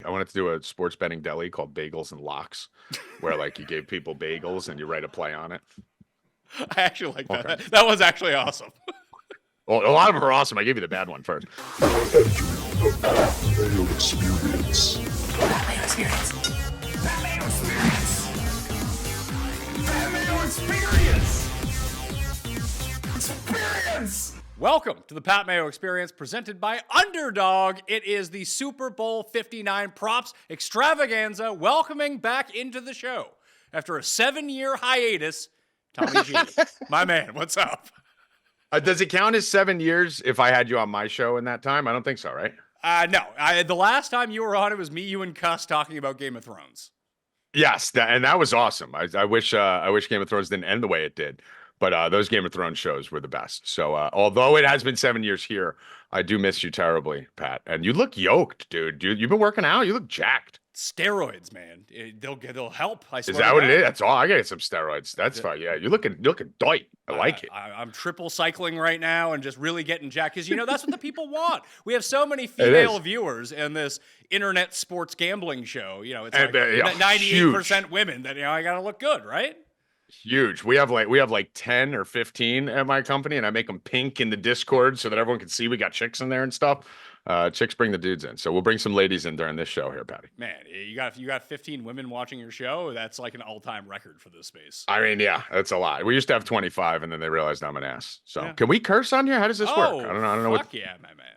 I wanted to do a sports betting deli called Bagels and Locks, where like you gave people bagels and you write a play on it. I actually like that. Okay. That was actually awesome. Well, a lot of them are awesome. I gave you the bad one first. You're entering the Mayo experience. Mayo experience. Mayo experience. Mayo experience. Experience. Welcome to the Pat Mayo Experience presented by Underdog. It is the Super Bowl 59 Props Extravaganza welcoming back into the show. After a 7-year hiatus, Tommy G. My man, what's up? Does it count as 7 years if I had you on my show in that time? I don't think so, right? No. The last time you were on, it was me, you, and Cuss talking about Game of Thrones. Yes, that was awesome. I wish Game of Thrones didn't end the way it did. But those Game of Thrones shows were the best. So although it has been 7 years here, I do miss you terribly, Pat. And you look yoked, dude. You've been working out. You look jacked. Steroids, man. They'll help. I swear. Is that what it is? That's all. I get some steroids. That's fine. Yeah, you're looking doit. I like it. I'm triple cycling right now and just really getting jacked because that's what the people want. We have so many female viewers in this internet sports gambling show. It's like 98% women that I gotta look good, right? Huge. We have like 10 or 15 at my company, and I make them pink in the Discord so that everyone can see we got chicks in there and stuff. Chicks bring the dudes in, so we'll bring some ladies in during this show here, Patty. Man, you got 15 women watching your show. That's like an all-time record for this space. I mean, yeah, that's a lot. We used to have 25, and then they realized I'm an ass. So, Can we curse on here? How does this work? I don't know. Fuck yeah, my man.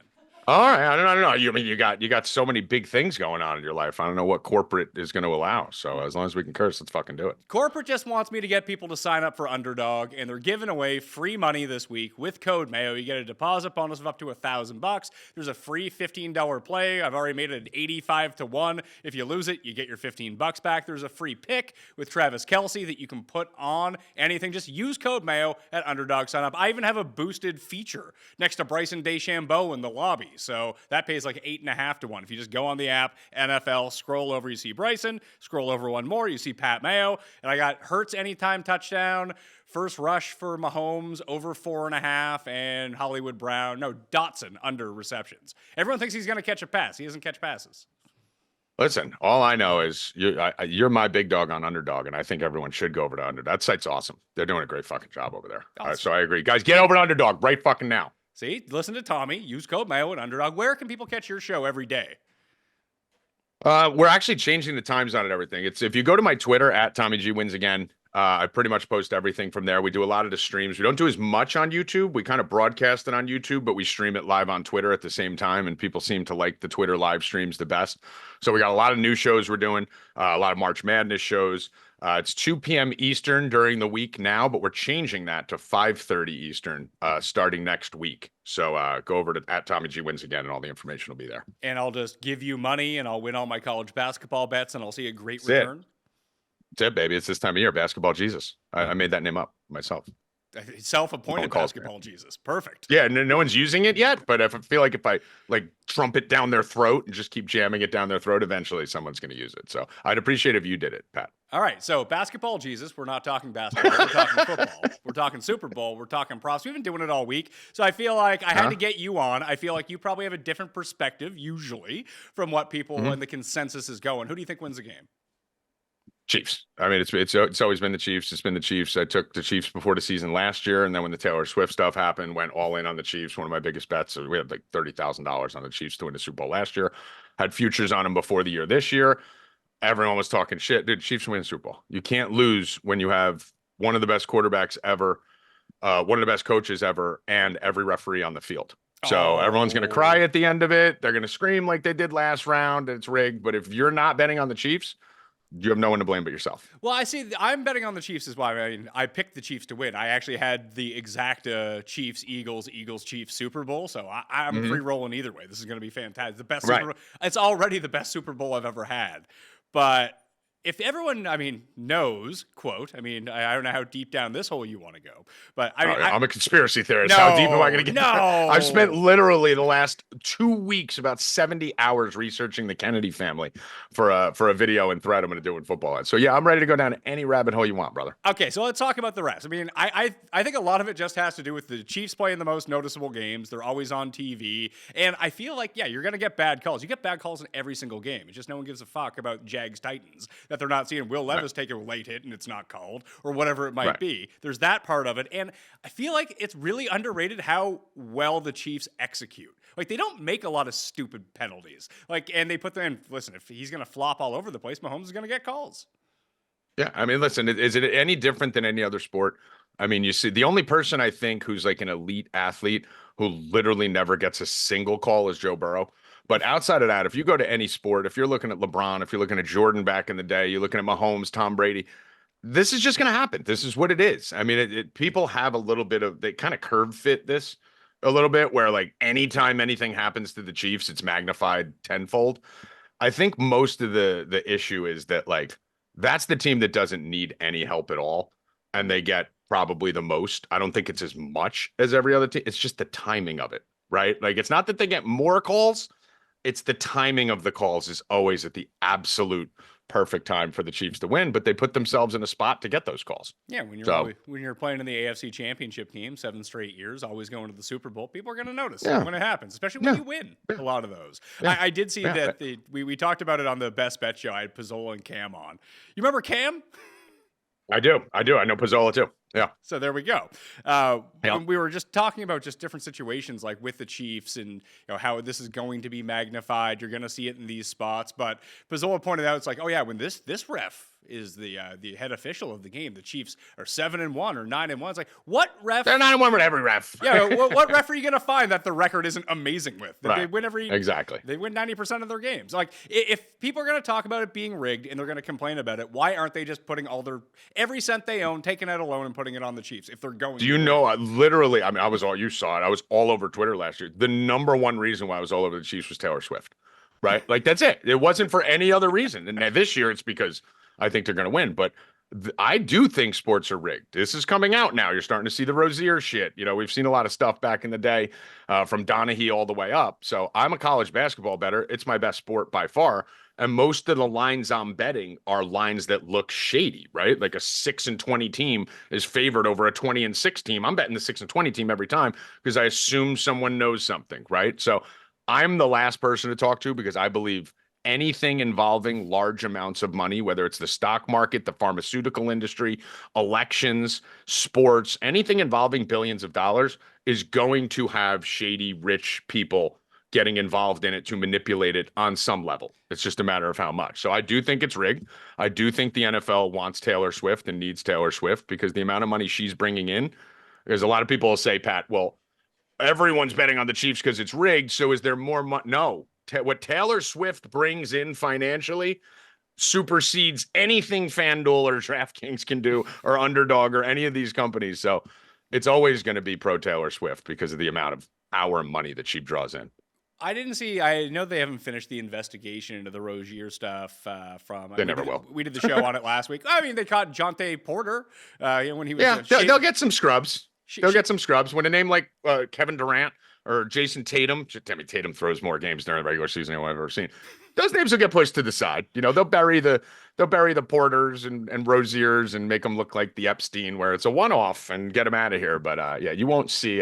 All right, I don't know. You got so many big things going on in your life. I don't know what corporate is going to allow. So as long as we can curse, let's fucking do it. Corporate just wants me to get people to sign up for Underdog, and they're giving away free money this week with code Mayo. You get a deposit bonus of up to $1,000. There's a free $15 play. I've already made it an 85-1. If you lose it, you get your $15 back. There's a free pick with Travis Kelce that you can put on anything. Just use code Mayo at Underdog. Sign up. I even have a boosted feature next to Bryson DeChambeau in the lobby. So that pays like 8.5-1. If you just go on the app, NFL, scroll over, you see Bryson, scroll over one more, you see Pat Mayo, and I got Hurts anytime touchdown, first rush for Mahomes over 4.5, and Hollywood Brown, Dotson under receptions. Everyone thinks he's going to catch a pass. He doesn't catch passes. Listen, all I know is you're my big dog on Underdog, and I think everyone should go over to Underdog. That site's awesome. They're doing a great fucking job over there. Awesome. So I agree. Guys, get over to Underdog right fucking now. See, listen to Tommy. Use code Mayo and Underdog. Where can people catch your show every day? We're actually changing the times on it. Everything. It's if you go to my Twitter at Tommy G Wins Again. I pretty much post everything from there. We do a lot of the streams. We don't do as much on YouTube. We kind of broadcast it on YouTube, but we stream it live on Twitter at the same time, and people seem to like the Twitter live streams the best. So we got a lot of new shows we're doing, a lot of March Madness shows. It's 2 p.m. Eastern during the week now, but we're changing that to 5:30 Eastern starting next week. So go over to at Tommy G Wins Again, and all the information will be there. And I'll just give you money, and I'll win all my college basketball bets, and I'll see a great return. That's it, baby. It's this time of year. Basketball Jesus. I made that name up myself. Self-appointed basketball Jesus. Perfect. Yeah, no one's using it yet, but I feel like if I trumpet down their throat and just keep jamming it down their throat, eventually someone's going to use it. So I'd appreciate if you did it, Pat. All right, so basketball Jesus. We're not talking basketball. We're talking football. We're talking Super Bowl. We're talking props. We've been doing it all week. So I feel like I had to get you on. I feel like you probably have a different perspective, usually, from what people and the consensus is going. Who do you think wins the game? Chiefs. I mean, it's always been the Chiefs. It's been the Chiefs. I took the Chiefs before the season last year, and then when the Taylor Swift stuff happened, went all in on the Chiefs. One of my biggest bets. We had like $30,000 on the Chiefs to win the Super Bowl last year. Had futures on them before the year this year. Everyone was talking shit. Dude, Chiefs win the Super Bowl. You can't lose when you have one of the best quarterbacks ever, one of the best coaches ever, and every referee on the field. So everyone's going to cry at the end of it. They're going to scream like they did last round. And it's rigged. But if you're not betting on the Chiefs, you have no one to blame but yourself. Well, I see. I'm betting on the Chiefs as well. I mean, I picked the Chiefs to win. I actually had the exact Chiefs, Eagles, Chiefs Super Bowl. So I'm free rolling either way. This is going to be fantastic. The best Super Bowl. It's already the best Super Bowl I've ever had. But if everyone, I mean, knows, quote, I mean, I don't know how deep down this hole you want to go, but I mean, I'm a conspiracy theorist. How deep am I going to get? No, I've spent literally the last 2 weeks, about 70 hours researching the Kennedy family for a video and thread I'm going to do in football. So yeah, I'm ready to go down any rabbit hole you want, brother. Okay, so let's talk about the refs. I mean, I think a lot of it just has to do with the Chiefs playing the most noticeable games. They're always on TV, and I feel like, yeah, you're going to get bad calls. You get bad calls in every single game. It's just no one gives a fuck about Jags Titans, that they're not seeing Will Levis take a late hit and it's not called, or whatever it might be. There's that part of it, and I feel like it's really underrated how well the Chiefs execute. Like, they don't make a lot of stupid penalties. Like, and they put them in, listen, if he's going to flop all over the place, Mahomes is going to get calls. Yeah, I mean, listen, is it any different than any other sport? I mean, you see, the only person I think who's like an elite athlete who literally never gets a single call is Joe Burrow. But outside of that, if you go to any sport, if you're looking at LeBron, if you're looking at Jordan back in the day, you're looking at Mahomes, Tom Brady, this is just going to happen. This is what it is. I mean, people have a little bit of, they kind of curve fit this a little bit where like anytime anything happens to the Chiefs, it's magnified tenfold. I think most of the issue is that like, that's the team that doesn't need any help at all. And they get probably the most. I don't think it's as much as every other team. It's just the timing of it, right? Like, it's not that they get more calls. It's the timing of the calls is always at the absolute perfect time for the Chiefs to win, but they put themselves in a spot to get those calls. Yeah, when you're playing in the AFC Championship game 7 straight years, always going to the Super Bowl, people are going to notice when it happens, especially when you win a lot of those. Yeah. I did see that we talked about it on the Best Bet show. I had Pizzola and Cam on. You remember Cam? I do. I know Pizzola too. Yeah. So there we go. We were just talking about just different situations like with the Chiefs and how this is going to be magnified. You're going to see it in these spots. But Pizzola pointed out, it's like, oh yeah, when this ref is the head official of the game, the Chiefs are 7-1 or 9-1. It's like, what ref? They're 9-1 with every ref. Yeah. what ref are you going to find that the record isn't amazing with? That they win They win 90% of their games. Like, if people are going to talk about it being rigged and they're going to complain about it, why aren't they just putting every cent they own, taking out a loan and putting it on the Chiefs if they're going? Do you know? Literally, I mean, you saw it. I was all over Twitter last year. The number one reason why I was all over the Chiefs was Taylor Swift, right? Like, that's it. It wasn't for any other reason. And this year, it's because I think they're going to win. But I do think sports are rigged. This is coming out now. You're starting to see the Rozier shit. We've seen a lot of stuff back in the day, from Donaghy all the way up. So I'm a college basketball bettor. It's my best sport by far. And most of the lines I'm betting are lines that look shady, right? Like a 6-20 team is favored over a 20-6 team. I'm betting the 6-20 team every time because I assume someone knows something, right? So I'm the last person to talk to because I believe anything involving large amounts of money, whether it's the stock market, the pharmaceutical industry, elections, sports, anything involving billions of dollars is going to have shady, rich people getting involved in it to manipulate it on some level. It's just a matter of how much. So I do think it's rigged. I do think the NFL wants Taylor Swift and needs Taylor Swift because the amount of money she's bringing in, there's a lot of people will say, Pat, well, everyone's betting on the Chiefs because it's rigged. So is there more money? No. What Taylor Swift brings in financially supersedes anything FanDuel or DraftKings can do or Underdog or any of these companies. So it's always going to be pro Taylor Swift because of the amount of our money that she draws in. I know they haven't finished the investigation into the Rozier stuff They never will. We did the show on it last week. I mean, they caught Jonte Porter when he was. Yeah, they'll get some scrubs. They'll get some scrubs. When a name like Kevin Durant or Jason Tatum, Tatum throws more games during the regular season than I've ever seen. Those names will get pushed to the side. They'll bury the Porters and Roziers and make them look like the Epstein, where it's a one-off and get them out of here. But you won't see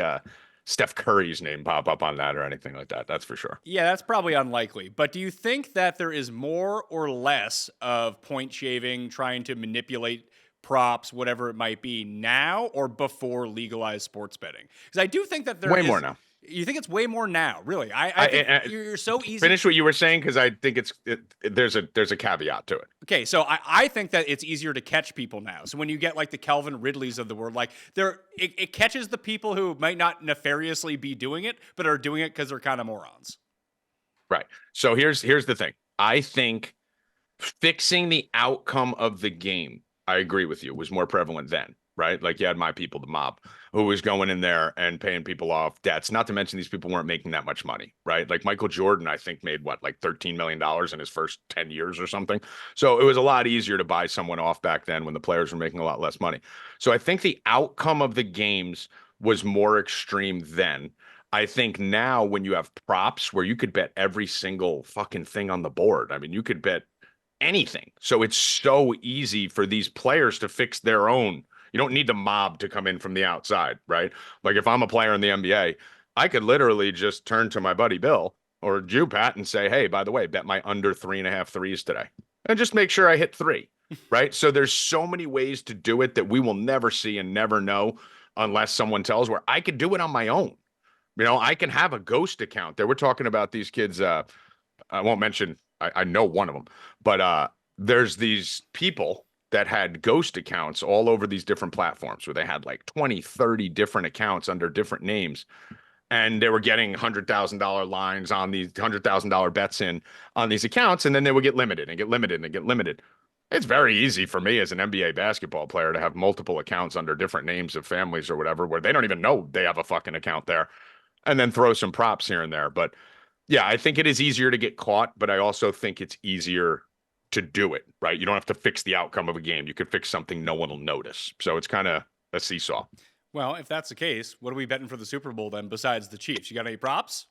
Steph Curry's name pop up on that or anything like that. That's for sure. Yeah, that's probably unlikely. But do you think that there is more or less of point shaving, trying to manipulate props, whatever it might be, now or before legalized sports betting? Because I do think that there way more now. You think it's way more now, really? I think you're so easy. Finish what you were saying, because I think there's a caveat to it. Okay, so I think that it's easier to catch people now. So when you get like the Calvin Ridleys of the world, like it catches the people who might not nefariously be doing it, but are doing it because they're kind of morons. Right. So here's the thing. I think fixing the outcome of the game, I agree with you, was more prevalent then. Right? Like you had my people, the mob. who was going in there and paying people off debts. Not to mention these people weren't making that much money, right? Like Michael Jordan, I think made what, like $13 million in his first 10 years or something. So it was a lot easier to buy someone off back then when the players were making a lot less money. So I think the outcome of the games was more extreme then. I think now when you have props where you could bet every single fucking thing on the board, I mean, you could bet anything. So it's so easy for these players to fix their own. You don't need the mob to come in from the outside, right? Like if I'm a player in the NBA, I could literally just turn to my buddy Bill or you, Pat, and say, hey, by the way, bet my under 3.5 threes today. And just make sure I hit 3, right? So there's so many ways to do it that we will never see and never know unless someone tells, where I could do it on my own. You know, I can have a ghost account there. We're talking about these kids. I won't mention, I know one of them, but there's these people that had ghost accounts all over these different platforms where they had like 20, 30 different accounts under different names. And they were getting $100,000 lines on these $100,000 bets in on these accounts. And then they would get limited and get limited and get limited. It's very easy for me as an NBA basketball player to have multiple accounts under different names of families or whatever, where they don't even know they have a fucking account there, and then throw some props here and there. But yeah, I think it is easier to get caught, but I also think it's easier to do it, right? You don't have to fix the outcome of a game. You could fix something no one will notice. So it's kind of a seesaw. Well, if that's the case, what are we betting for the Super Bowl then besides the Chiefs? You got any props?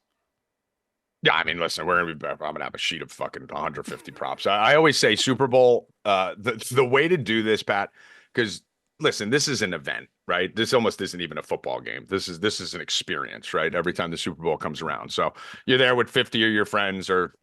Yeah, I mean, listen, I'm gonna have a sheet of fucking 150 props. I always say Super Bowl. The way to do this, Pat, because listen, this is an event, right? This almost isn't even a football game. This is an experience, right? Every time the Super Bowl comes around, so you're there with 50 of your friends, or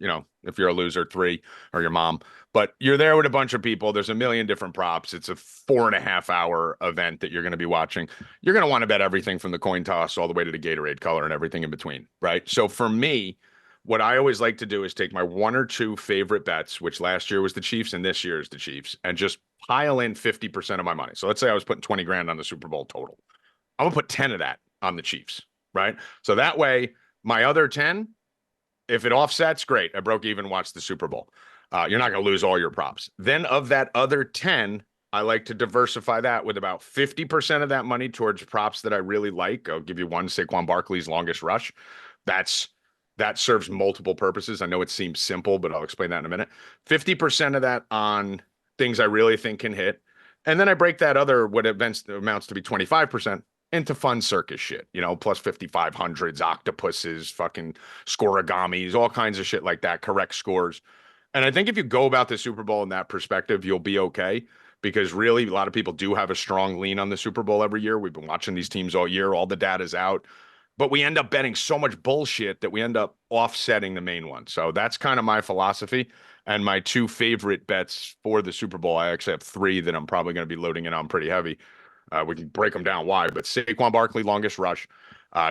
if you're a loser, 3, or your mom. But you're there with a bunch of people. There's a million different props. It's a 4.5-hour event that you're going to be watching. You're going to want to bet everything from the coin toss all the way to the Gatorade color and everything in between, right? So for me, what I always like to do is take my 1 or 2 favorite bets, which last year was the Chiefs and this year is the Chiefs, and just pile in 50% of my money. So let's say I was putting 20 grand on the Super Bowl total. I'm gonna put 10 of that on the Chiefs, right? So that way, my other 10, if it offsets, great. I broke even, watch the Super Bowl. You're not gonna lose all your props. Then of that other 10, I like to diversify that with about 50% of that money towards props that I really like. I'll give you one, Saquon Barkley's longest rush. That serves multiple purposes. I know it seems simple, but I'll explain that in a minute. 50% of that on things I really think can hit. And then I break that other, what amounts to be 25%, into fun circus shit, plus 5,500s, octopuses, fucking scoregamis, all kinds of shit like that, correct scores. And I think if you go about the Super Bowl in that perspective, you'll be okay. Because really, a lot of people do have a strong lean on the Super Bowl every year. We've been watching these teams all year. All the data's out. But we end up betting so much bullshit that we end up offsetting the main one. So that's kind of my philosophy. And my 2 favorite bets for the Super Bowl, I actually have 3 that I'm probably going to be loading in on pretty heavy. We can break them down why. But Saquon Barkley, longest rush.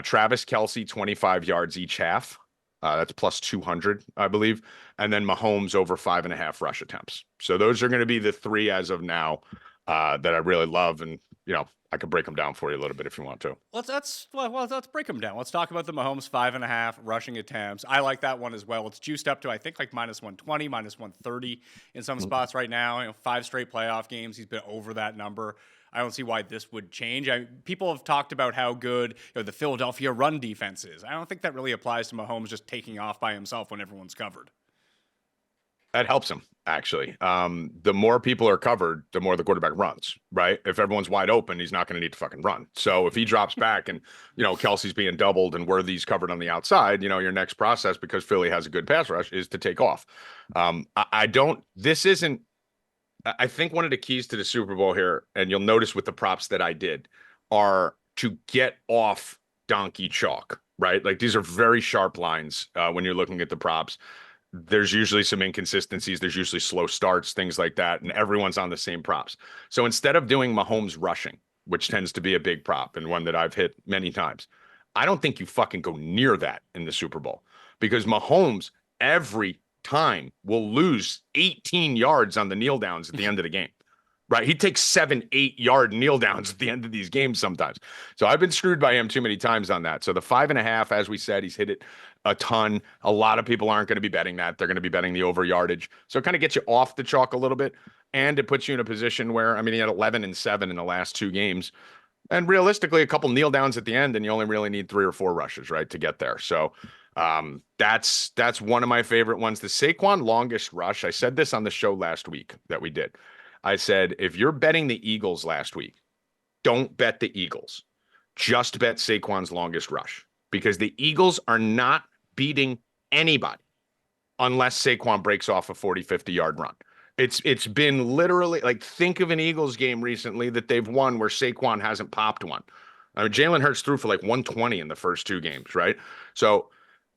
Travis Kelce, 25 yards each half. That's plus 200, I believe. And then Mahomes over 5.5 rush attempts. So those are going to be the 3 as of now that I really love. And, I could break them down for you a little bit if you want to. Let's break them down. Let's talk about the Mahomes 5.5 rushing attempts. I like that one as well. It's juiced up to, I think, like minus 120, minus 130 in some spots right now. 5 straight playoff games, he's been over that number. I don't see why this would change. People have talked about how good the Philadelphia run defense is. I don't think that really applies to Mahomes just taking off by himself when everyone's covered. That helps him, actually. The more people are covered, the more the quarterback runs, right? If everyone's wide open, he's not going to need to fucking run. So if he drops back and, Kelsey's being doubled and Worthy's covered on the outside, your next process, because Philly has a good pass rush, is to take off. I think one of the keys to the Super Bowl here, and you'll notice with the props that I did, are to get off donkey chalk, right? Like these are very sharp lines when you're looking at the props. There's usually some inconsistencies. There's usually slow starts, things like that. And everyone's on the same props. So instead of doing Mahomes rushing, which tends to be a big prop and one that I've hit many times, I don't think you fucking go near that in the Super Bowl, because Mahomes every time will lose 18 yards on the kneel downs at the end of the game. Right. He takes 7-8 yard kneel downs at the end of these games sometimes. So I've been screwed by him too many times on that. So the 5.5, as we said, he's hit it a ton. A lot of people aren't going to be betting that. They're going to be betting the over yardage. So it kind of gets you off the chalk a little bit. And it puts you in a position where, he had 11 and 7 in the last 2 games. And realistically, a couple kneel downs at the end, and you only really need 3 or 4 rushes, right, to get there. So that's one of my favorite ones. The Saquon longest rush. I said this on the show last week that we did. I said, if you're betting the Eagles last week, don't bet the Eagles. Just bet Saquon's longest rush, because the Eagles are not beating anybody unless Saquon breaks off a 40, 50-yard run. It's been literally, like, think of an Eagles game recently that they've won where Saquon hasn't popped one. I mean, Jalen Hurts threw for like 120 in the first 2 games, right? So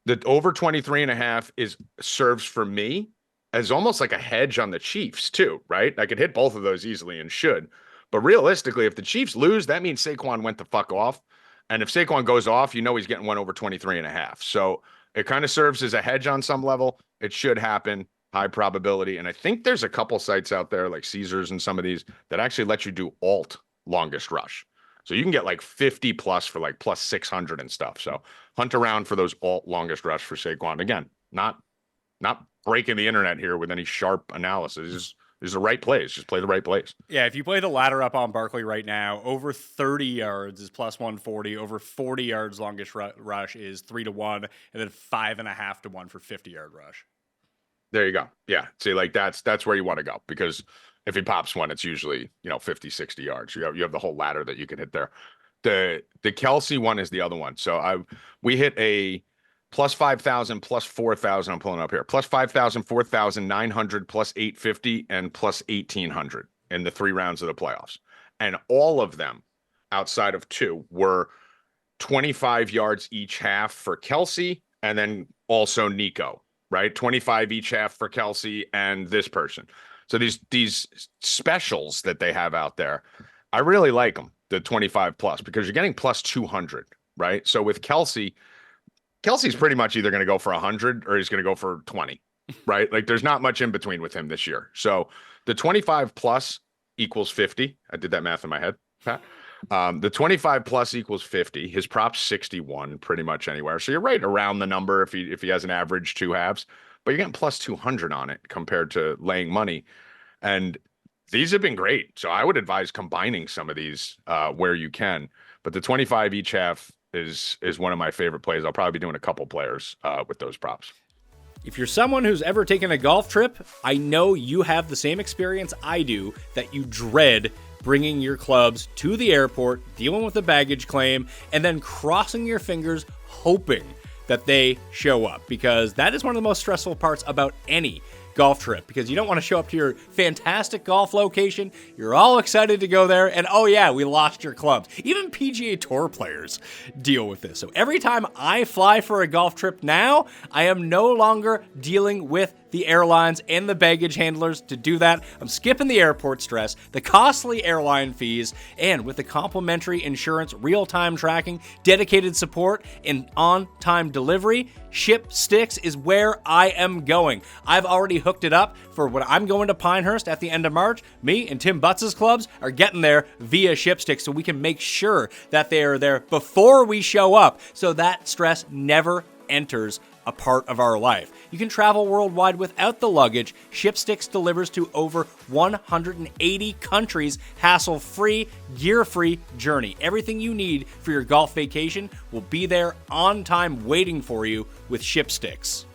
the over 23.5 serves for me as almost like a hedge on the Chiefs too, right? I could hit both of those easily and should. But realistically, if the Chiefs lose, that means Saquon went the fuck off. And if Saquon goes off, he's getting one over 23.5. So it kind of serves as a hedge on some level. It should happen. High probability. And I think there's a couple sites out there like Caesars and some of these that actually let you do alt longest rush. So you can get like 50 plus for like plus 600 and stuff. So hunt around for those alt longest rush for Saquon. Again, not breaking the internet here with any sharp analysis. These are the right plays. Just play the right plays. Yeah, if you play the ladder up on Barkley right now, over 30 yards is plus 140. Over 40 yards longest rush is 3-1, and then 5.5 to 1 for 50-yard rush. There you go. Yeah. See, like that's where you want to go, because if he pops one, it's usually, 50, 60 yards. You have the whole ladder that you can hit there. The Kelsey one is the other one. So we hit a plus 5,000, plus 4,000. I'm pulling up here. Plus 5,000, 4,900, plus 850, and plus 1,800 in the 3 rounds of the playoffs. And all of them outside of 2 were 25 yards each half for Kelsey, and then also Nico. Right? 25 each half for Kelsey and this person. So these specials that they have out there, I really like them, the 25 plus, because you're getting plus 200, right? So with Kelsey's pretty much either going to go for 100 or he's going to go for 20, right? Like there's not much in between with him this year. So the 25 plus equals 50. I did that math in my head, Pat. The 25 plus equals 50. His prop's 61 pretty much anywhere. So you're right around the number if he has an average 2 halves, but you're getting plus 200 on it compared to laying money. And these have been great. So I would advise combining some of these where you can. But the 25 each half is one of my favorite plays. I'll probably be doing a couple players with those props. If you're someone who's ever taken a golf trip, I know you have the same experience I do, that you dread bringing your clubs to the airport, dealing with the baggage claim, and then crossing your fingers hoping that they show up, because that is one of the most stressful parts about any golf trip, because you don't want to show up to your fantastic golf location. You're all excited to go there, and oh yeah, we lost your clubs. Even PGA Tour players deal with this. So every time I fly for a golf trip now, I am no longer dealing with the airlines and the baggage handlers to do that. I'm skipping the airport stress, the costly airline fees, and with the complimentary insurance, real-time tracking, dedicated support, and on-time delivery, ShipSticks is where I am going. I've already hooked it up for when I'm going to Pinehurst at the end of March. Me and Tim Butts' clubs are getting there via ShipSticks, so we can make sure that they are there before we show up, so that stress never enters a part of our life. You can travel worldwide without the luggage. ShipSticks delivers to over 180 countries, hassle-free, gear-free journey. Everything you need for your golf vacation will be there on time waiting for you with ShipSticks.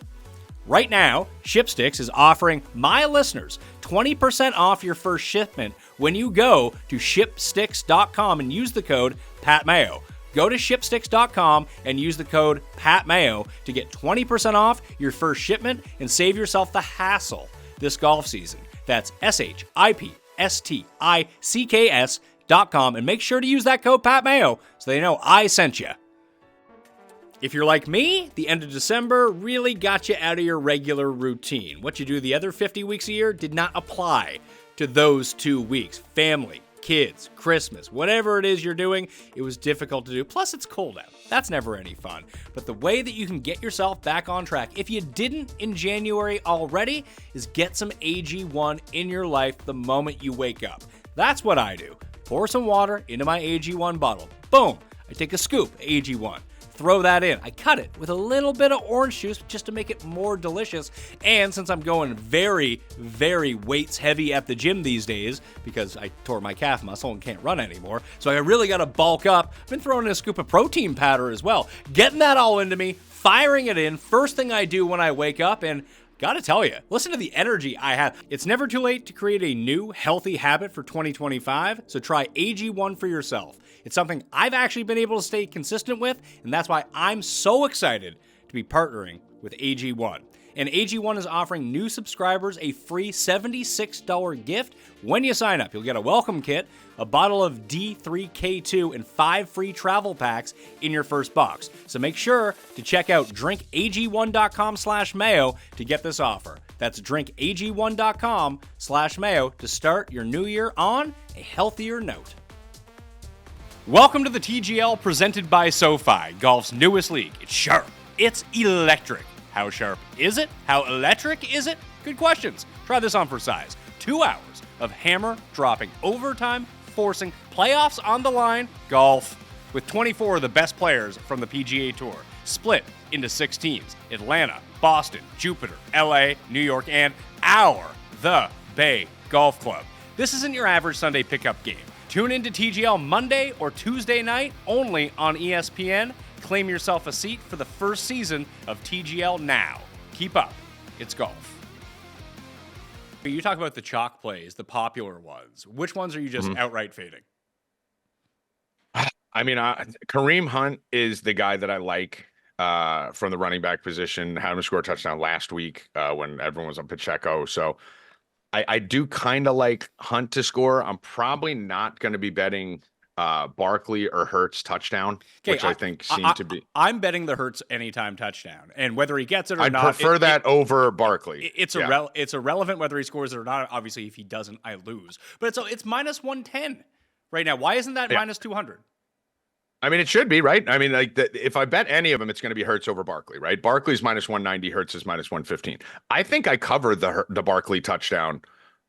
Right now, ShipSticks is offering my listeners 20% off your first shipment when you go to shipsticks.com and use the code PATMAYO. Go to shipsticks.com and use the code PATMAYO to get 20% off your first shipment and save yourself the hassle this golf season. That's shipsticks.com, and make sure to use that code PATMAYO so they know I sent you. If you're like me, the end of December really got you out of your regular routine. What you do the other 50 weeks a year did not apply to those 2 weeks. Family, kids, Christmas, whatever it is you're doing, it was difficult to do. Plus, it's cold out. That's never any fun. But the way that you can get yourself back on track, if you didn't in January already, is get some AG1 in your life the moment you wake up. That's what I do. Pour some water into my AG1 bottle. Boom. I take a scoop of AG1. throw that in. I cut it with a little bit of orange juice just to make it more delicious. And since I'm going very, very weights heavy at the gym these days, because I tore my calf muscle and can't run anymore, so I really got to bulk up, I've been throwing in a scoop of protein powder as well. Getting that all into me, firing it in, first thing I do when I wake up, and gotta tell you, listen to the energy I have. It's never too late to create a new healthy habit for 2025, so try AG1 for yourself. It's something I've actually been able to stay consistent with, and that's why I'm so excited to be partnering with AG1. And AG1 is offering new subscribers a free $76 gift when you sign up. You'll get a welcome kit, a bottle of D3K2, and 5 free travel packs in your first box. So make sure to check out drinkag1.com/mayo to get this offer. That's drinkag1.com/mayo to start your new year on a healthier note. Welcome to the TGL presented by SoFi, golf's newest league. It's sharp. It's electric. How sharp is it? How electric is it? Good questions. Try this on for size. 2 hours of hammer dropping, overtime, forcing, playoffs on the line, golf, with 24 of the best players from the PGA Tour, split into 6 teams: Atlanta, Boston, Jupiter, LA, New York, and the Bay Golf Club. This isn't your average Sunday pickup game. Tune into TGL Monday or Tuesday night only on ESPN. Claim yourself a seat for the first season of TGL now. Keep up. It's golf. You talk about the chalk plays, the popular ones. Which ones are you just outright fading? I mean, Kareem Hunt is the guy that I like from the running back position. Had him score a touchdown last week when everyone was on Pacheco. So I do kind of like Hunt to score. I'm probably not going to be betting Barkley or Hurts touchdown, which I think seem to be. I'm betting the Hurts anytime touchdown, and whether he gets it or not, I prefer that over Barkley. It's irrelevant whether he scores it or not. Obviously, if he doesn't, I lose. But it's minus 110 right now. Why isn't that minus 200? I mean, it should be, right? I mean, like if I bet any of them, it's going to be Hurts over Barkley, right? Barkley's minus 190, Hurts is minus 115. I think I covered the Barkley touchdown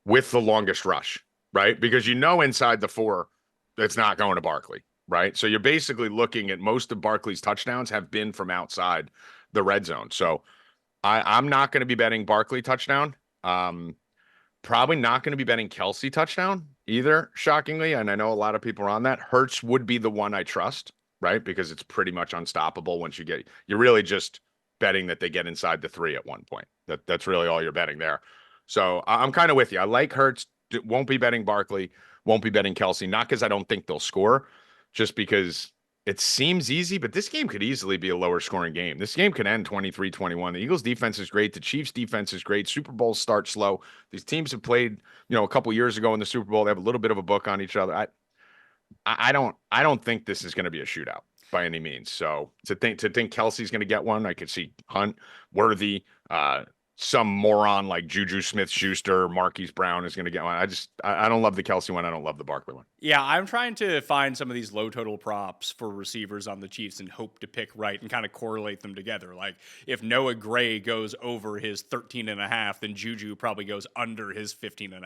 with the longest rush, right? Because inside the 4. It's not going to Barkley, right? So you're basically looking at most of Barkley's touchdowns have been from outside the red zone. So I'm not going to be betting Barkley touchdown. Probably not going to be betting Kelsey touchdown either, shockingly. And I know a lot of people are on that. Hurts would be the one I trust, right? Because it's pretty much unstoppable once you're really just betting that they get inside the 3 at one point. That's really all you're betting there. So I'm kind of with you. I like Hurts. Won't be betting Barkley. Won't be betting Kelsey, not because I don't think they'll score, just because it seems easy, but this game could easily be a lower scoring game. This game could end 23-21. The Eagles defense is great. The Chiefs defense is great. Super Bowls start slow. These teams have played, a couple years ago in the Super Bowl. They have a little bit of a book on each other. I don't think this is going to be a shootout by any means. So to think Kelsey's going to get one, I could see Hunt, Worthy, some moron like Juju Smith-Schuster, Marquise Brown is going to get one. I don't love the Kelsey one. I don't love the Barkley one. Yeah, I'm trying to find some of these low total props for receivers on the Chiefs and hope to pick right and kind of correlate them together. Like if Noah Gray goes over his 13.5, then Juju probably goes under his 15.5.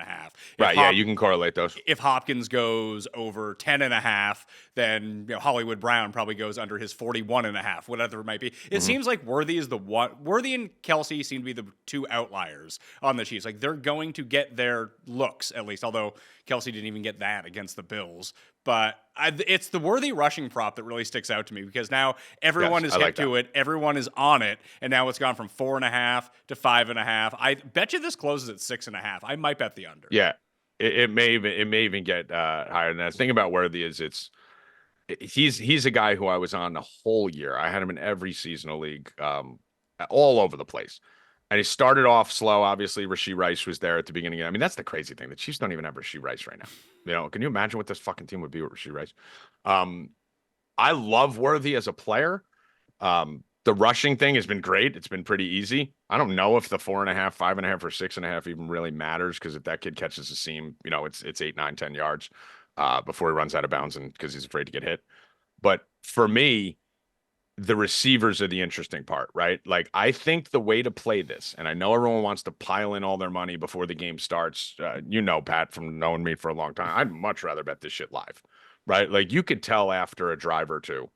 Right, yeah, you can correlate those. If Hopkins goes over 10.5, then Hollywood Brown probably goes under his 41.5, whatever it might be. It seems like Worthy is the one. Worthy and Kelsey seem to be the 2 outliers on the Chiefs. Like they're going to get their looks at least, although Kelsey didn't even get that against the Bills. But it's the Worthy rushing prop that really sticks out to me because now everyone is hip to it. Everyone is on it. And now it's gone from 4.5 to 5.5. I bet you this closes at 6.5. I might bet the under. Yeah, it may even get higher than that. The thing about Worthy is he's a guy who I was on the whole year. I had him in every seasonal league, all over the place. And he started off slow. Obviously, Rashee Rice was there at the beginning. I mean, that's the crazy thing. The Chiefs don't even have Rashee Rice right now. Can you imagine what this fucking team would be with Rashee Rice? I love Worthy as a player. The rushing thing has been great. It's been pretty easy. I don't know if the 4.5, 5.5, or 6.5 even really matters because if that kid catches a seam, it's 8, 9, 10 yards before he runs out of bounds and because he's afraid to get hit. But for me, the receivers are the interesting part, right? Like, I think the way to play this, and I know everyone wants to pile in all their money before the game starts. Pat, from knowing me for a long time, I'd much rather bet this shit live, right? Like, you could tell after a drive or two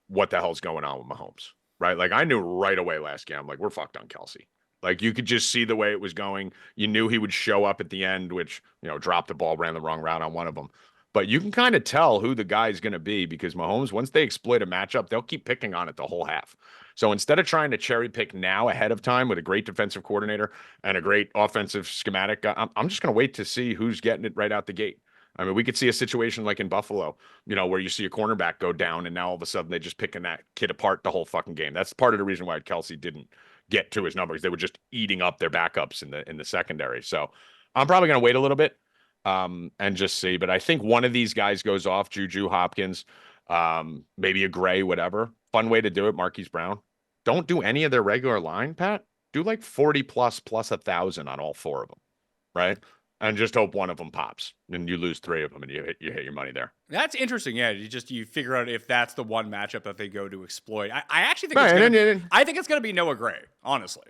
what the hell's going on with Mahomes, right? Like I knew right away last game, I'm like, we're fucked on Kelsey. Like you could just see the way it was going. You knew he would show up at the end, which, dropped the ball, ran the wrong route on one of them. But you can kind of tell who the guy's going to be because Mahomes, once they exploit a matchup, they'll keep picking on it the whole half. So instead of trying to cherry pick now ahead of time with a great defensive coordinator and a great offensive schematic, I'm just going to wait to see who's getting it right out the gate. I mean, we could see a situation like in Buffalo, where you see a cornerback go down and now all of a sudden they're just picking that kid apart the whole fucking game. That's part of the reason why Kelsey didn't get to his numbers. They were just eating up their backups in the secondary. So I'm probably going to wait a little bit and just see. But I think one of these guys goes off, Juju, Hopkins, maybe a Gray, whatever. Fun way to do it, Marquise Brown. Don't do any of their regular line, Pat. Do like 40 plus 1,000 on all four of them, right? And just hope one of them pops and you lose three of them and you hit your money there. That's interesting. Yeah, you figure out if that's the one matchup that they go to exploit. I actually think I think it's gonna be Noah Gray, honestly.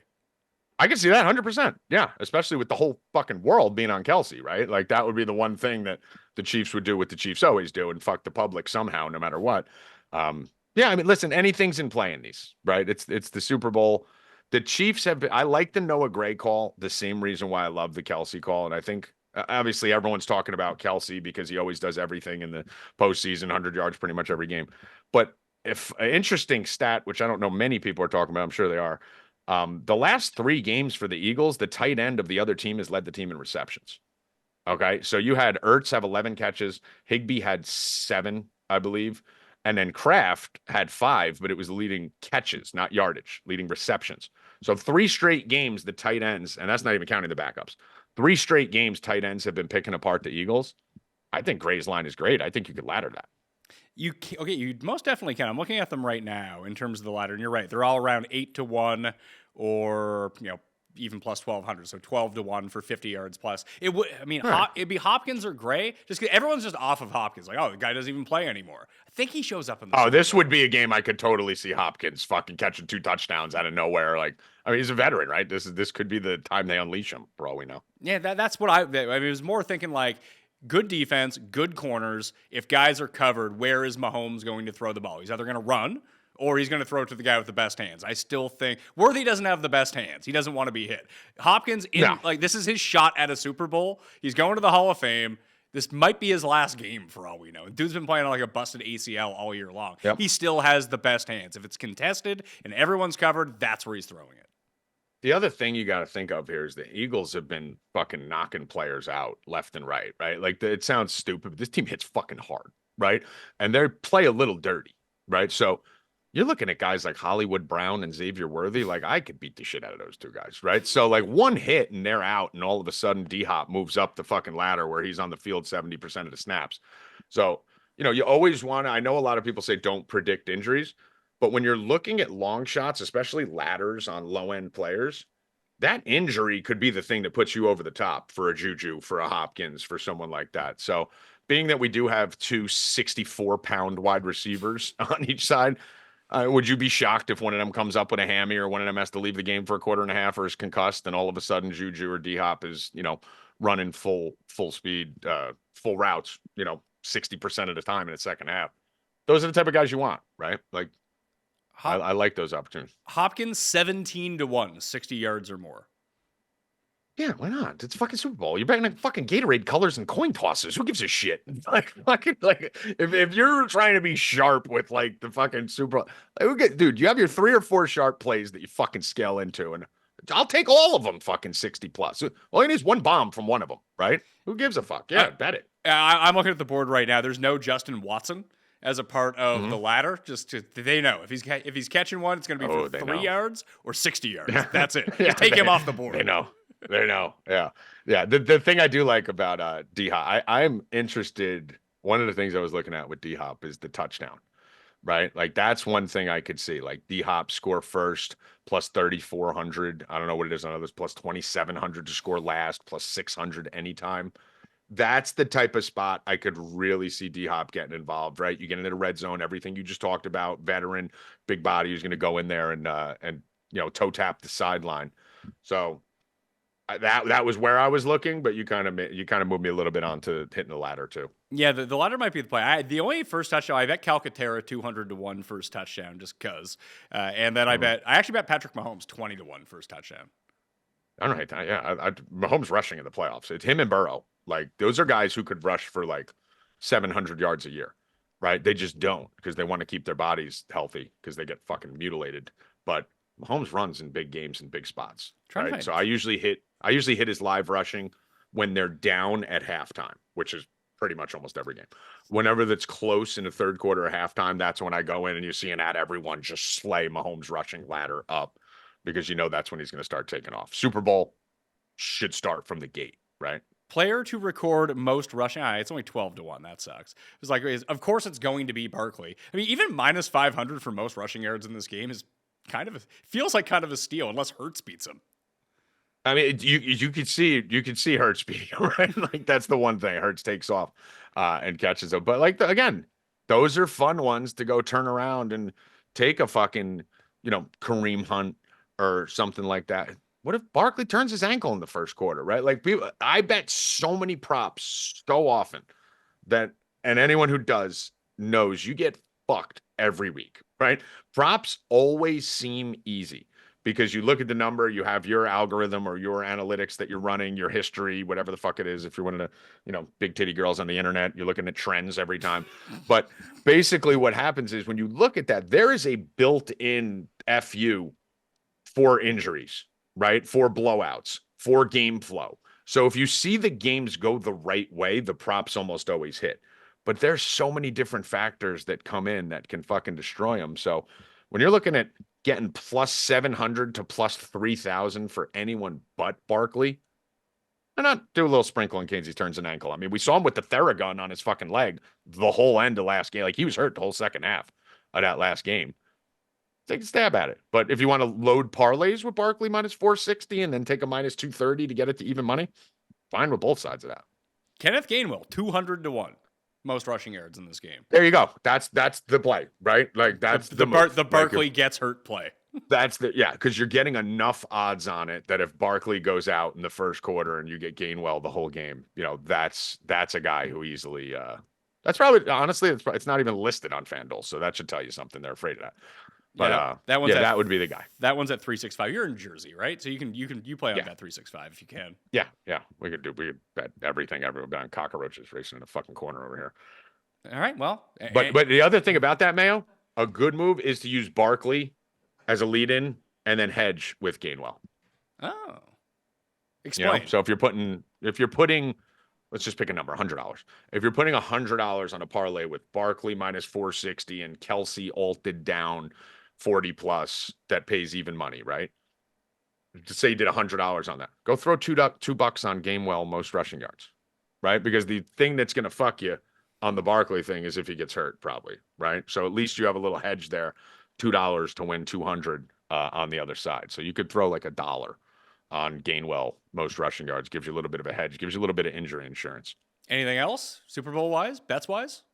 I can see that 100%. Yeah, especially with the whole fucking world being on Kelsey, right? Like that would be the one thing that the Chiefs would do what the Chiefs always do and fuck the public somehow, no matter what. Yeah, I mean, listen, anything's in play in these, right? It's the Super Bowl. The Chiefs I like the Noah Gray call, the same reason why I love the Kelsey call. And I think obviously everyone's talking about Kelsey because he always does everything in the postseason, 100 yards pretty much every game. But if an interesting stat, which I don't know many people are talking about, I'm sure they are, the last 3 games for the Eagles, the tight end of the other team has led the team in receptions. Okay, so you had Ertz have 11 catches, Higbee had 7, I believe. And then Kraft had 5, but it was leading catches, not yardage, leading receptions. So 3 straight games, the tight ends, and that's not even counting the backups. 3 straight games, tight ends have been picking apart the Eagles. I think Gray's line is great. I think you could ladder that. You most definitely can. I'm looking at them right now in terms of the ladder, and you're right. They're all around 8-1 or even plus 1,200, so 12-1 for 50 yards plus. It would, it'd be Hopkins or Gray. Just everyone's just off of Hopkins. Like, oh, the guy doesn't even play anymore. I think he shows up in the. Oh, this would be a game I could totally see Hopkins fucking catching 2 touchdowns out of nowhere. Like, I mean, he's a veteran, right? This could be the time they unleash him, for all we know. Yeah, that's what I mean, it was more thinking like good defense, good corners. If guys are covered, where is Mahomes going to throw the ball? He's either going to run or he's going to throw it to the guy with the best hands. I still think Worthy doesn't have the best hands. He doesn't want to be hit. Hopkins, this is his shot at a Super Bowl. He's going to the Hall of Fame. This might be his last game for all we know. Dude's been playing on like a busted ACL all year long. Yep. He still has the best hands. If it's contested and everyone's covered, that's where he's throwing it. The other thing you got to think of here is the Eagles have been fucking knocking players out left and right? Like it sounds stupid, but this team hits fucking hard, right? And they play a little dirty, right? So you're looking at guys like Hollywood Brown and Xavier Worthy. Like I could beat the shit out of those 2 guys, right? So like one hit and they're out, and all of a sudden D-Hop moves up the fucking ladder where he's on the field 70% of the snaps. So, you always want to, I know a lot of people say don't predict injuries, but when you're looking at long shots, especially ladders on low end players, that injury could be the thing that puts you over the top for a Juju, for a Hopkins, for someone like that. So being that we do have 2 64-pound wide receivers on each side, would you be shocked if one of them comes up with a hammy or one of them has to leave the game for a quarter and a half or is concussed and all of a sudden Juju or D-Hop is, running full speed, full routes, 60% of the time in the second half? Those are the type of guys you want, right? Like I like those opportunities. Hopkins 17-1, 60 yards or more. Yeah, why not? It's fucking Super Bowl. You're betting on fucking Gatorade colors and coin tosses. Who gives a shit? Like if you're trying to be sharp with like the fucking Super Bowl, dude, you have your 3 or 4 sharp plays that you fucking scale into, and I'll take all of them fucking 60 plus. All you need is 1 bomb from one of them, right? Who gives a fuck? Yeah, bet it. I'm looking at the board right now. There's no Justin Watson as a part of the ladder. They know if he's catching one, it's going to be for 3 yards or 60 yards. That's it. Yeah, Just take him off the board. They know. Yeah. The thing I do like about D-Hop, I'm interested. One of the things I was looking at with D-Hop is the touchdown, right? Like that's one thing I could see. Like D-Hop score first plus 3,400. I don't know what it is on others, plus 2,700 to score last, plus 600 anytime. That's the type of spot I could really see D-Hop getting involved, right? You get into the red zone, everything you just talked about, veteran, big body who's going to go in there and toe tap the sideline. So that was where I was looking, but you kind of moved me a little bit onto hitting the ladder too. Yeah, the latter might be the play. The only first touchdown, I bet Calcaterra 200-1 first touchdown just because. And then I actually bet Patrick Mahomes 20-1 first touchdown. All right. Yeah. Mahomes rushing in the playoffs. It's him and Burrow. Like, those are guys who could rush for like 700 yards a year, right? They just don't because they want to keep their bodies healthy because they get fucking mutilated. But Mahomes runs in big games in big spots, right? So I usually hit his live rushing when they're down at halftime, which is pretty much almost every game. Whenever that's close in the third quarter or halftime, that's when I go in and you see everyone just slay Mahomes rushing ladder up because that's when he's going to start taking off. Super Bowl should start from the gate, right? Player to record most rushing. It's only 12-1. That sucks. It's like, of course, it's going to be Barkley. I mean, even minus 500 for most rushing yards in this game is feels like kind of a steal unless Hurts beats him. I mean, you could see Hurts beating him, right? Like, that's the one thing. Hurts takes off and catches him. But like, again, those are fun ones to go turn around and take a fucking, Kareem Hunt or something like that. What if Barkley turns his ankle in the first quarter, right? Like, I bet so many props so often and anyone who does knows you get fucked every week, right? Props always seem easy because you look at the number, you have your algorithm or your analytics that you're running, your history, whatever the fuck it is. If you're one of the, big titty girls on the internet, you're looking at trends every time. But basically what happens is when you look at that, there is a built-in FU for injuries, right? For blowouts, for game flow. So if you see the games go the right way, the props almost always hit. But there's so many different factors that come in that can fucking destroy them. So when you're looking at getting plus 700 to plus 3,000 for anyone but Barkley, why not do a little sprinkle in case he turns an ankle? I mean, we saw him with the Theragun on his fucking leg the whole end of last game. Like, he was hurt the whole second half of that last game. Take a stab at it. But if you want to load parlays with Barkley minus 460 and then take a minus 230 to get it to even money, fine with both sides of that. Kenneth Gainwell, 200-1. Most rushing yards in this game. There you go. That's the play, right? Like, that's the Barkley gets hurt play. Because you're getting enough odds on it that if Barkley goes out in the first quarter and you get Gainwell the whole game, that's a guy who easily that's probably, honestly, it's not even listed on FanDuel, so that should tell you something. They're afraid of that. But that would be the guy. That one's at 365. You're in Jersey, right? So you play on Bet 365 if you can. Yeah. We could bet everything ever about cockroaches racing in the fucking corner over here. All right. Well, but the other thing about that, Mayo, a good move is to use Barkley as a lead-in and then hedge with Gainwell. Oh, explain. So if you're putting, let's just pick a number, $100. If you're putting $100 on a parlay with Barkley minus 460 and Kelsey alted down 40 plus, that pays even money, right? To say you did $100 on that, go throw $2 on Gainwell most rushing yards, right? Because the thing that's going to fuck you on the Barkley thing is if he gets hurt, probably, right? So at least you have a little hedge there, $2 to win 200 on the other side. So you could throw like $1 on Gainwell most rushing yards, gives you a little bit of a hedge, gives you a little bit of injury insurance. Anything else, Super Bowl wise, bets wise?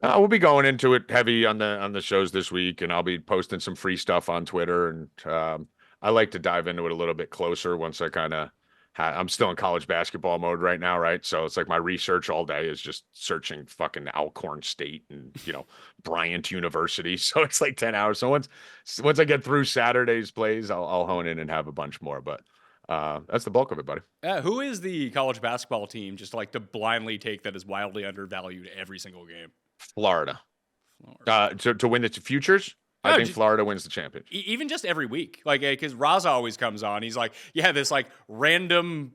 We'll be going into it heavy on the shows this week, and I'll be posting some free stuff on Twitter. And I like to dive into it a little bit closer once I kind of. I'm still in college basketball mode right now, right? So it's like my research all day is just searching fucking Alcorn State and Bryant University. So it's like 10 hours. So once I get through Saturday's plays, I'll hone in and have a bunch more. But that's the bulk of it, buddy. Who is the college basketball team just like to blindly take that is wildly undervalued every single game? Florida. To win the futures, I think Florida wins the championship. Even just every week. Like, because Raza always comes on. He's like, this like random,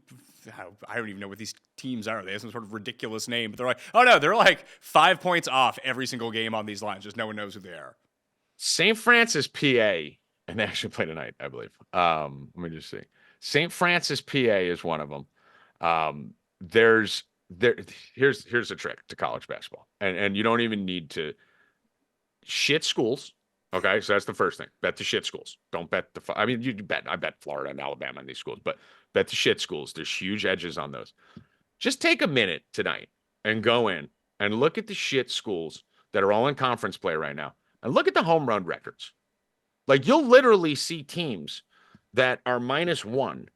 I don't even know what these teams are. They have some sort of ridiculous name, but they're like, oh no, they're like 5 points off every single game on these lines. Just no one knows who they are. St. Francis, PA, and they actually play tonight, I believe. Let me just see. St. Francis, PA is one of them. Here's a trick to college basketball, and you don't even need to shit schools. Okay, so that's the first thing. Bet the shit schools. Don't bet I bet Florida and Alabama in these schools, but bet the shit schools. There's huge edges on those. Just take a minute tonight and go in and look at the shit schools that are all in conference play right now, and look at the home run records. Like, you'll literally see teams that are -1,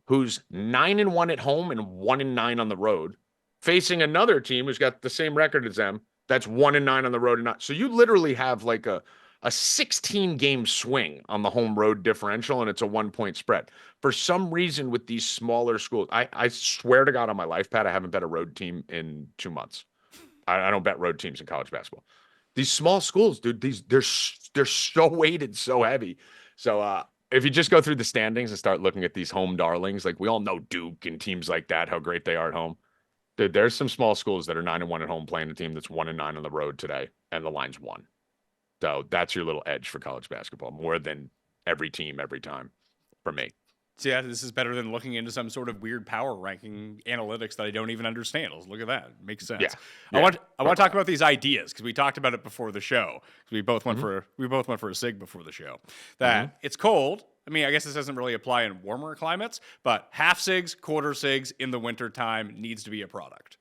who's 9-1 at home and 1-9 on the road, facing another team who's got the same record as them. That's 1-9 on the road and not. So you literally have like a 16 game swing on the home road differential, and it's a 1 point spread. For some reason, with these smaller schools, I swear to God on my life, Pat, I haven't bet a road team in 2 months. I don't bet road teams in college basketball. These small schools, dude, they're so weighted, so heavy. So if you just go through the standings and start looking at these home darlings, like we all know Duke and teams like that, how great they are at home. Dude, there's some small schools that are 9-1 at home playing a team that's 1-9 on the road today, and the line's 1. So that's your little edge for college basketball, more than every team every time for me. So yeah, this is better than looking into some sort of weird power ranking analytics that I don't even understand. Let's look at that. It makes sense. Yeah. I want to talk about these ideas because we talked about it before the show. We both went for a cig before the show. That it's cold. I mean, I guess this doesn't really apply in warmer climates, but half cigs, quarter cigs in the wintertime needs to be a product.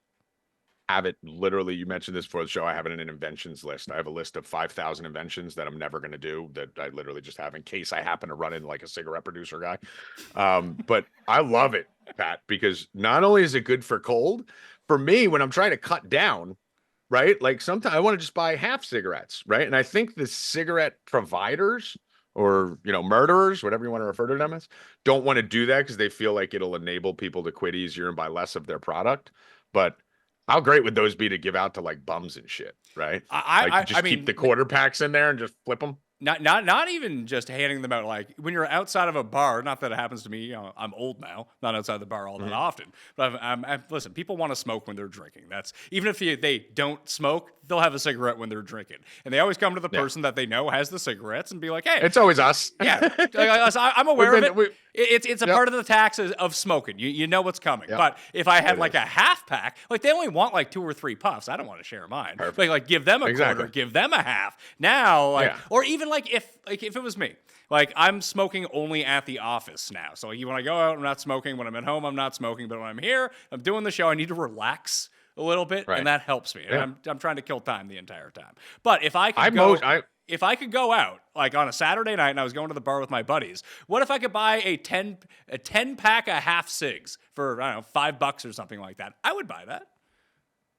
Have it literally, you mentioned this before the show, I have it in an inventions list. I have a list of 5,000 inventions that I'm never going to do, that I literally just have in case I happen to run in like a cigarette producer guy. But I love it, Pat, because not only is it good for cold, for me, when I'm trying to cut down, right? Like sometimes I want to just buy half cigarettes, right? And I think the cigarette providers or, murderers, whatever you want to refer to them as, don't want to do that because they feel like it'll enable people to quit easier and buy less of their product. But how great would those be to give out to like bums and shit, right? I mean, keep the quarter packs in there and just flip them. Not even just handing them out. Like when you're outside of a bar, not that it happens to me. I'm old now, not outside the bar all that often. But listen, people want to smoke when they're drinking. That's even if they don't smoke, they'll have a cigarette when they're drinking, and they always come to the person that they know has the cigarettes and be like, "Hey, it's always us." Yeah, I'm aware of it. It's a part of the taxes of smoking. You know what's coming. Yep. But if I had like a half pack, like they only want like 2 or 3 puffs. I don't want to share mine. Like give them a quarter, give them a half. Now, or even like if it was me, like I'm smoking only at the office now. So when I go out, I'm not smoking. When I'm at home, I'm not smoking. But when I'm here, I'm doing the show. I need to relax a little bit, and that helps me. And I'm trying to kill time the entire time. But if I could if I could go out like on a Saturday night and I was going to the bar with my buddies, what if I could buy a 10 pack of half cigs for, I don't know, $5 or something like that? I would buy that.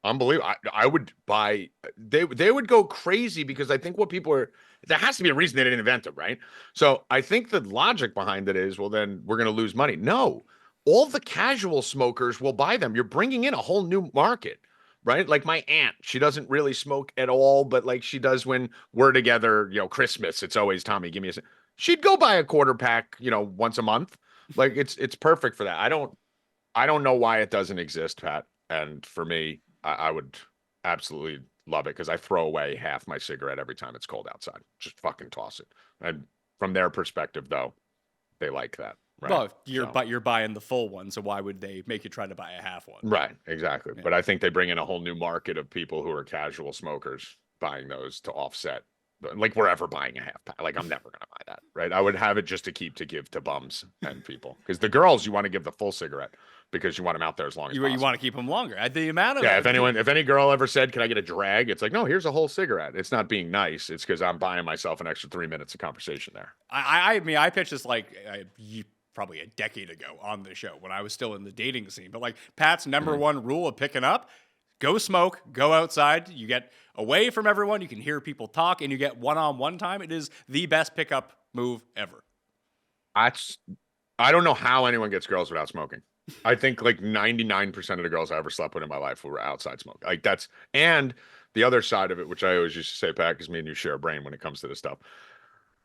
Unbelievable. I would buy, they would go crazy because I think what people are, there has to be a reason they didn't invent them, right? So I think the logic behind it is, well, then we're going to lose money. No, all the casual smokers will buy them. You're bringing in a whole new market. Right? Like my aunt, she doesn't really smoke at all, but like she does when we're together, Christmas, it's always Tommy, give me a, she'd go buy a quarter pack, once a month. Like it's perfect for that. I don't know why it doesn't exist, Pat. And for me, I would absolutely love it because I throw away half my cigarette every time it's cold outside. Just fucking toss it. And from their perspective though, they like that. Right. Well, you're buying the full one, so why would they make you try to buy a half one? Right, exactly. Yeah. But I think they bring in a whole new market of people who are casual smokers buying those to offset. Like we're ever buying a half pack. Like I'm never gonna buy that, right? I would have it just to give to bums and people. Because the girls, you want to give the full cigarette because you want them out there as long as possible. You want to keep them longer. The amount of if any girl ever said, "Can I get a drag?" It's like, no, here's a whole cigarette. It's not being nice. It's because I'm buying myself an extra 3 minutes of conversation there. I mean, I pitched this like probably a decade ago on the show when I was still in the dating scene. But like Pat's number one rule of picking up, go smoke, go outside. You get away from everyone. You can hear people talk and you get one-on-one time. It is the best pickup move ever. I don't know how anyone gets girls without smoking. I think like 99% of the girls I ever slept with in my life were outside smoking. Like and the other side of it, which I always used to say, Pat, because me and you share a brain when it comes to this stuff.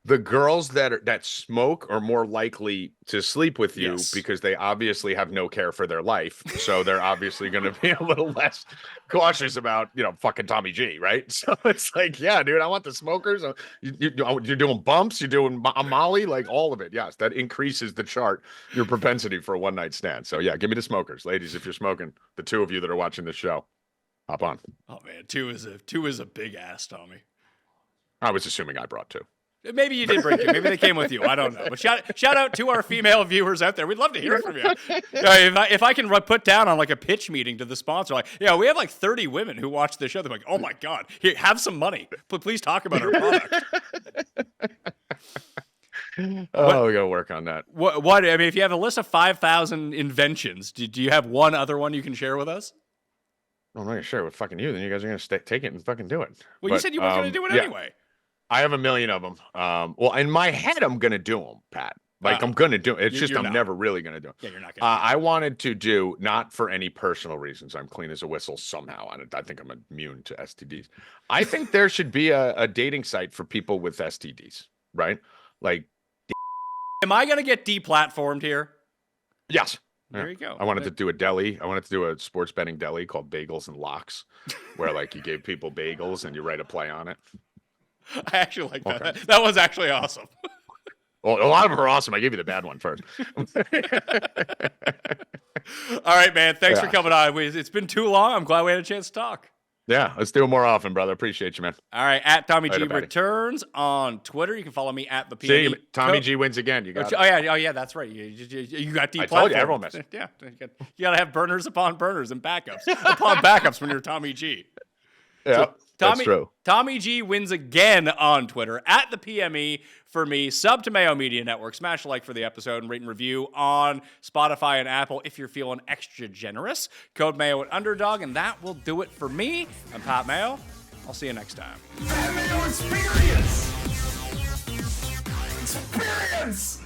The girls that smoke are more likely to sleep with you because they obviously have no care for their life. So they're obviously going to be a little less cautious about, fucking Tommy G, right? So it's like, yeah, dude, I want the smokers. You're doing bumps, you're doing Molly, like all of it. Yes, that increases the chart, your propensity for a one-night stand. So yeah, give me the smokers. Ladies, if you're smoking, the two of you that are watching this show, hop on. Oh, man, two is a big ass, Tommy. I was assuming I brought 2. Maybe you did bring it. Maybe they came with you. I don't know. But shout out to our female viewers out there. We'd love to hear from you. If I can put down on like a pitch meeting to the sponsor, like, we have like 30 women who watch the show. They're like, oh my God, here, have some money. Please talk about our product. We gotta work on that. What? I mean, if you have a list of 5,000 inventions, do you have one other one you can share with us? I'm not gonna share it with fucking you. Then you guys are gonna take it and fucking do it. Well, you But, said you weren't going to do it yeah, anyway. I have a million of them. Well, in my head, I'm gonna do them, Pat. Like I'm gonna do it. It's just you're I'm not. never really gonna do it. Yeah, you're not going to. I wanted to do not for any personal reasons. I'm clean as a whistle somehow. I think I'm immune to STDs. I think there should be a dating site for people with STDs, right? Like, Am I going to get deplatformed here? yes. There you go. I wanted to do a deli. I wanted to do a sports betting deli called Bagels and Locks, where like you gave people bagels and you write a play on it. I actually like that. Okay. That was actually awesome. Well, a lot of them are awesome. I gave you the bad one first. All right, man. Thanks for Yeah. coming on. It's been too long. I'm glad we had a chance to talk. Yeah, let's do it more often, brother. Appreciate you, man. All right, at Tommy G Later, buddy. Returns on Twitter. You can follow me at the See, PME. Tommy G wins again. You got it. Oh yeah, that's right. You got deplatformed. I told you, everyone missed. Yeah, you got to have burners upon burners and backups upon backups when you're Tommy G. Yeah, that's Tommy, true. Tommy G wins again on Twitter at the PME for me. Sub to Mayo Media Network. Smash a like for the episode and rate and review on Spotify and Apple if you're feeling extra generous. Code Mayo at Underdog, and that will do it for me. I'm Pat Mayo. I'll see you next time. That Mayo experience. Experience.